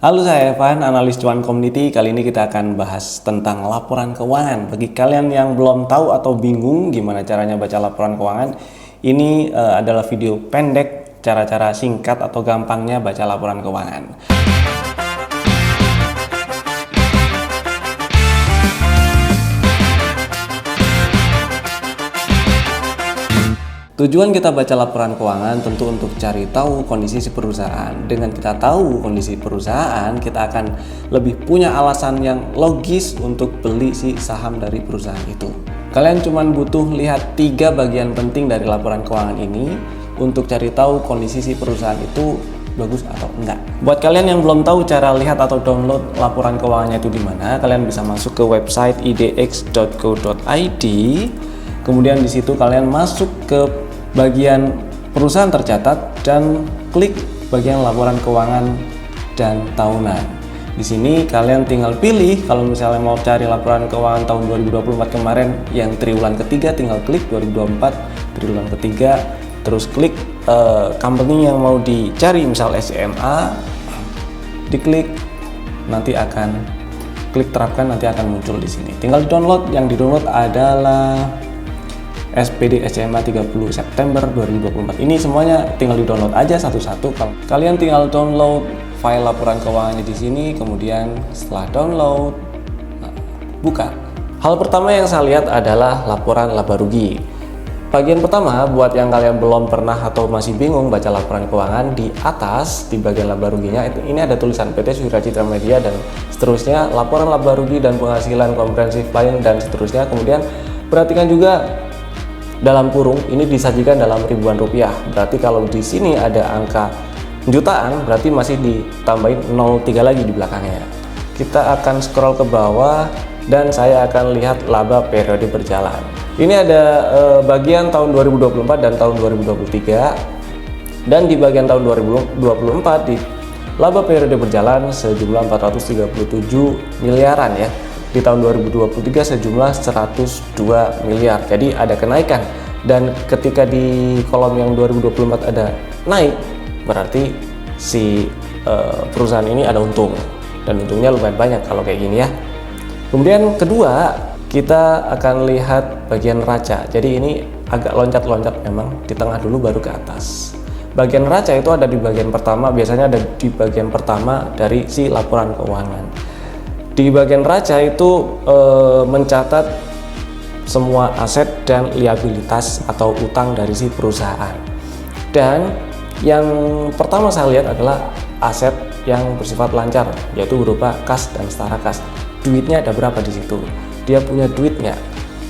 Halo, saya Evan, analis cuan community. Kali ini kita akan bahas tentang laporan keuangan. Bagi kalian yang belum tahu atau bingung gimana caranya baca laporan keuangan, ini adalah video pendek, cara-cara singkat atau gampangnya baca laporan keuangan. Tujuan kita baca laporan keuangan tentu untuk cari tahu kondisi si perusahaan. Dengan kita tahu kondisi perusahaan, kita akan lebih punya alasan yang logis untuk beli si saham dari perusahaan itu. Kalian cuma butuh lihat 3 bagian penting dari laporan keuangan ini untuk cari tahu kondisi si perusahaan itu bagus atau enggak. Buat kalian yang belum tahu cara lihat atau download laporan keuangannya itu di mana, kalian bisa masuk ke website idx.co.id. Kemudian di situ kalian masuk ke bagian perusahaan tercatat dan klik bagian laporan keuangan dan tahunan. Di sini kalian tinggal pilih, kalau misalnya mau cari laporan keuangan tahun 2024 kemarin yang triwulan ketiga, tinggal klik 2024 triwulan ketiga, terus klik company yang mau dicari, misal SMA, diklik, nanti akan klik terapkan, nanti akan muncul di sini. Tinggal di-download. Yang di-download adalah SPD SMA 30 September 2024. Ini semuanya tinggal di-download aja satu-satu. Kalian tinggal download file laporan keuangannya di sini, kemudian setelah download, buka. Hal pertama yang saya lihat adalah laporan laba rugi. Bagian pertama, buat yang kalian belum pernah atau masih bingung baca laporan keuangan, di atas di bagian laba ruginya ini ada tulisan PT Suracitra Media dan seterusnya, laporan laba rugi dan penghasilan komprehensif lain dan seterusnya. Kemudian perhatikan juga dalam kurung ini disajikan dalam ribuan rupiah. Berarti kalau di sini ada angka jutaan, berarti masih ditambahin 03 lagi di belakangnya. Kita akan scroll ke bawah dan saya akan lihat laba periode berjalan. Ini ada bagian tahun 2024 dan tahun 2023. Dan di bagian tahun 2024 di laba periode berjalan sejumlah 437 miliaran ya. Di tahun 2023 sejumlah 102 miliar. Jadi ada kenaikan, dan ketika di kolom yang 2024 ada naik, berarti si perusahaan ini ada untung, dan untungnya lumayan banyak kalau kayak gini ya. Kemudian kedua, kita akan lihat bagian neraca. Jadi ini agak loncat-loncat memang, di tengah dulu baru ke atas. Bagian neraca itu ada di bagian pertama, biasanya ada di bagian pertama dari si laporan keuangan. Di bagian neraca itu mencatat semua aset dan liabilitas atau utang dari si perusahaan. Dan yang pertama saya lihat adalah aset yang bersifat lancar, yaitu berupa kas dan setara kas. Duitnya ada berapa di situ? Dia punya duitnya.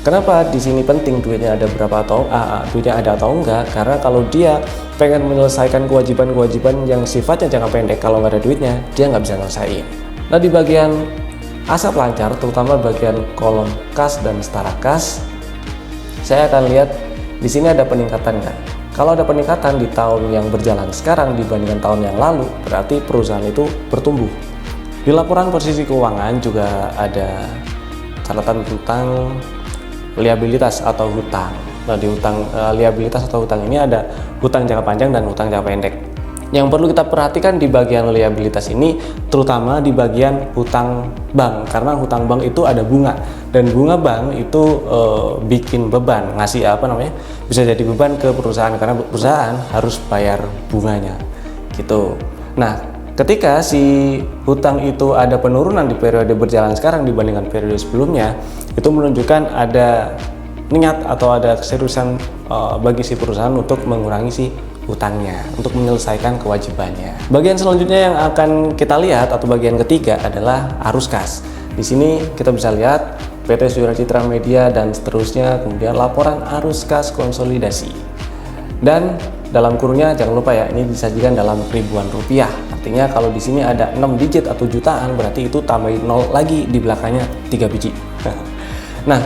Kenapa di sini penting duitnya ada berapa atau duitnya ada atau enggak? Karena kalau dia pengen menyelesaikan kewajiban-kewajiban yang sifatnya jangka pendek, kalau nggak ada duitnya dia nggak bisa nyelesain. Nah, di bagian aset lancar, terutama bagian kolom kas dan setara kas, saya akan lihat di sini ada peningkatan kan. Kalau ada peningkatan di tahun yang berjalan sekarang dibandingkan tahun yang lalu, berarti perusahaan itu bertumbuh. Di laporan posisi keuangan juga ada catatan tentang liabilitas atau hutang. Nah, di liabilitas atau hutang ini ada hutang jangka panjang dan hutang jangka pendek. Yang perlu kita perhatikan di bagian liabilitas ini, terutama di bagian hutang bank, karena hutang bank itu ada bunga, dan bunga bank itu bikin beban, ngasih bisa jadi beban ke perusahaan, karena perusahaan harus bayar bunganya gitu. Nah, ketika si hutang itu ada penurunan di periode berjalan sekarang dibandingkan periode sebelumnya, itu menunjukkan ada niat atau ada keseriusan bagi si perusahaan untuk mengurangi si hutangnya, untuk menyelesaikan kewajibannya. Bagian selanjutnya yang akan kita lihat atau bagian ketiga adalah arus kas. Di sini kita bisa lihat PT Suracitra Media dan seterusnya, kemudian laporan arus kas konsolidasi. Dan dalam kurungnya jangan lupa ya, ini disajikan dalam ribuan rupiah. Artinya kalau di sini ada 6 digit atau jutaan, berarti itu tambahin 0 lagi di belakangnya 3 biji. Nah,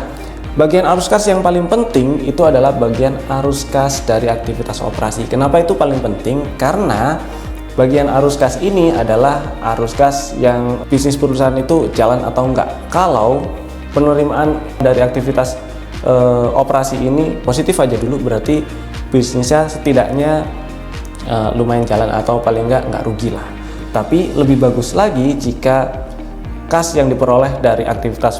bagian arus kas yang paling penting itu adalah bagian arus kas dari aktivitas operasi. Kenapa itu paling penting? Karena bagian arus kas ini adalah arus kas yang bisnis perusahaan itu jalan atau enggak. Kalau penerimaan dari aktivitas operasi ini positif aja dulu, berarti bisnisnya setidaknya lumayan jalan atau paling enggak rugi lah. Tapi lebih bagus lagi jika kas yang diperoleh dari aktivitas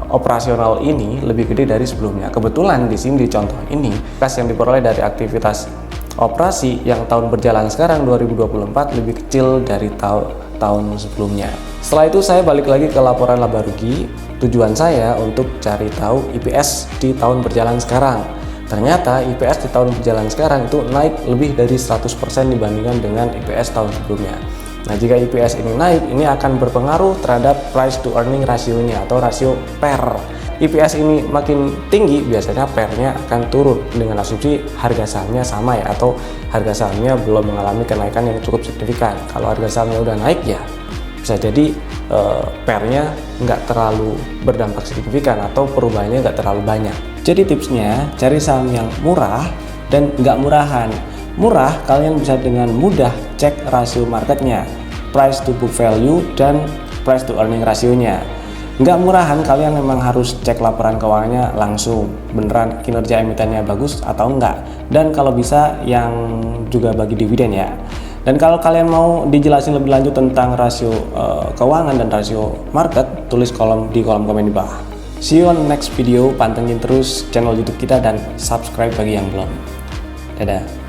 operasional ini lebih gede dari sebelumnya. Kebetulan di sini di contoh ini, kas yang diperoleh dari aktivitas operasi yang tahun berjalan sekarang 2024 lebih kecil dari tahun sebelumnya. Setelah itu saya balik lagi ke laporan laba rugi. Tujuan saya untuk cari tahu IPS di tahun berjalan sekarang. Ternyata IPS di tahun berjalan sekarang itu naik lebih dari 100% dibandingkan dengan IPS tahun sebelumnya. Nah, jika IPS ini naik, ini akan berpengaruh terhadap price to earning ratio-nya atau rasio PER. IPS ini makin tinggi, biasanya PER-nya akan turun dengan asumsi harga sahamnya sama ya, atau harga sahamnya belum mengalami kenaikan yang cukup signifikan. Kalau harga sahamnya udah naik ya, bisa jadi PER-nya nggak terlalu berdampak signifikan atau perubahannya nggak terlalu banyak. Jadi tipsnya, cari saham yang murah dan nggak murahan. Murah, kalian bisa dengan mudah cek rasio marketnya, price to book value, dan price to earning rasionya. Nggak murahan, kalian memang harus cek laporan keuangannya langsung, beneran kinerja emitennya bagus atau enggak. Dan kalau bisa yang juga bagi dividen ya. Dan kalau kalian mau dijelasin lebih lanjut tentang rasio keuangan dan rasio market, tulis di kolom komen di bawah. See you on next video, pantengin terus channel YouTube kita dan subscribe bagi yang belum. Dadah.